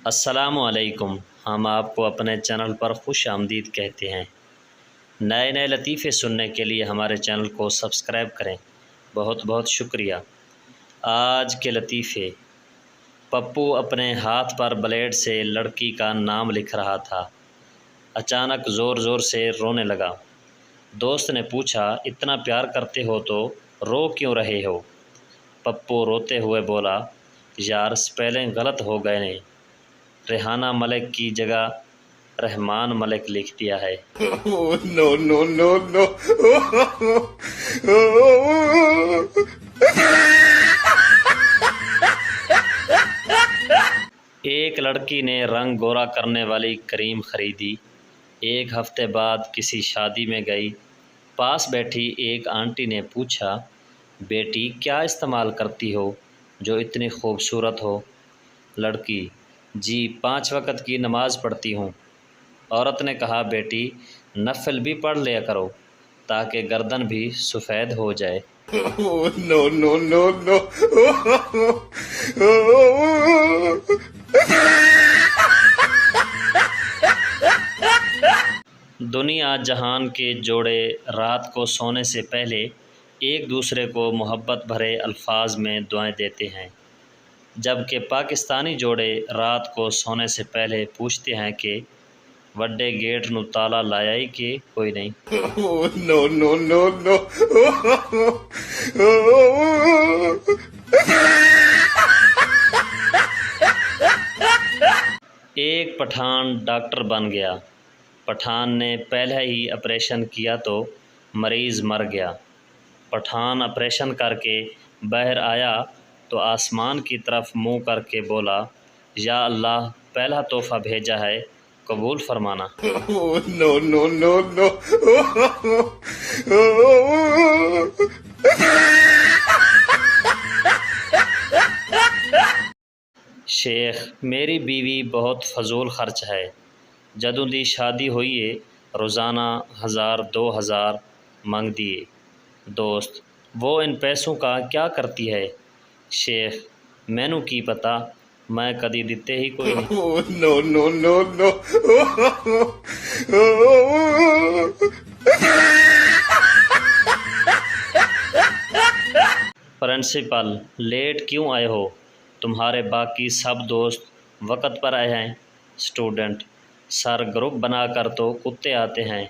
السلام علیکم۔ ہم آپ کو اپنے چینل پر خوش آمدید کہتے ہیں۔ نئے نئے لطیفے سننے کے لیے ہمارے چینل کو سبسکرائب کریں۔ بہت بہت شکریہ۔ آج کے لطیفے۔ پپو اپنے ہاتھ پر بلیڈ سے لڑکی کا نام لکھ رہا تھا۔ اچانک زور زور سے رونے لگا۔ دوست نے پوچھا، اتنا پیار کرتے ہو تو رو کیوں رہے ہو؟ پپو روتے ہوئے بولا، یار سپیلنگ غلط ہو گئے نے، ریحانہ ملک کی جگہ رحمان ملک لکھ دیا ہے۔ No, no, no, no. ایک لڑکی نے رنگ گورا کرنے والی کریم خریدی۔ ایک ہفتے بعد کسی شادی میں گئی۔ پاس بیٹھی ایک آنٹی نے پوچھا، بیٹی کیا استعمال کرتی ہو جو اتنی خوبصورت ہو؟ لڑکی، جی 5 وقت کی نماز پڑھتی ہوں۔ عورت نے کہا، بیٹی نفل بھی پڑھ لیا کرو تاکہ گردن بھی سفید ہو جائے۔ No, no, no, no. دنیا جہان کے جوڑے رات کو سونے سے پہلے ایک دوسرے کو محبت بھرے الفاظ میں دعائیں دیتے ہیں، جبکہ پاکستانی جوڑے رات کو سونے سے پہلے پوچھتے ہیں کہ وڈے گیٹ نو تالا لایا ہی کہ کوئی نہیں۔ No, no, no, no. ایک پٹھان ڈاکٹر بن گیا۔ پٹھان نے پہلے ہی آپریشن کیا تو مریض مر گیا۔ پٹھان آپریشن کر کے باہر آیا تو آسمان کی طرف منہ کر کے بولا، یا اللہ پہلا تحفہ بھیجا ہے، قبول فرمانا۔ No, no, no, no. شیخ، میری بیوی بہت فضول خرچ ہے۔ جدوں دی شادی ہوئی ہے روزانہ 1000-2000 منگ دیے۔ دوست، وہ ان پیسوں کا کیا کرتی ہے؟ شیخ، مینوں کی پتہ، میں کدی دتے ہی کوئی نہیں۔ No, no, no, no. Principal, late کیوں آئے ہو؟ تمہارے باقی سب دوست وقت پر آئے ہیں۔ اسٹوڈنٹ، سر گروپ بنا کر تو کتے آتے ہیں،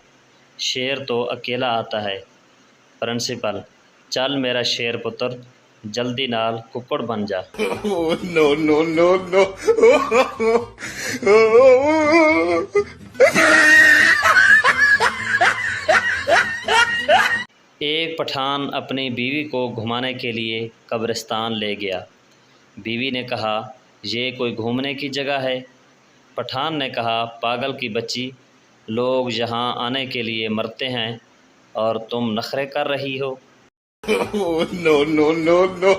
شیر تو اکیلا آتا ہے۔ پرنسپل، چل میرا شیر پتر، جلدی نال ککڑ بن جا۔ No, no, no, no. ایک پٹھان اپنی بیوی کو گھمانے کے لیے قبرستان لے گیا۔ بیوی نے کہا، یہ کوئی گھومنے کی جگہ ہے؟ پٹھان نے کہا، پاگل کی بچی، لوگ یہاں آنے کے لیے مرتے ہیں اور تم نخرے کر رہی ہو۔ No, no, no, no.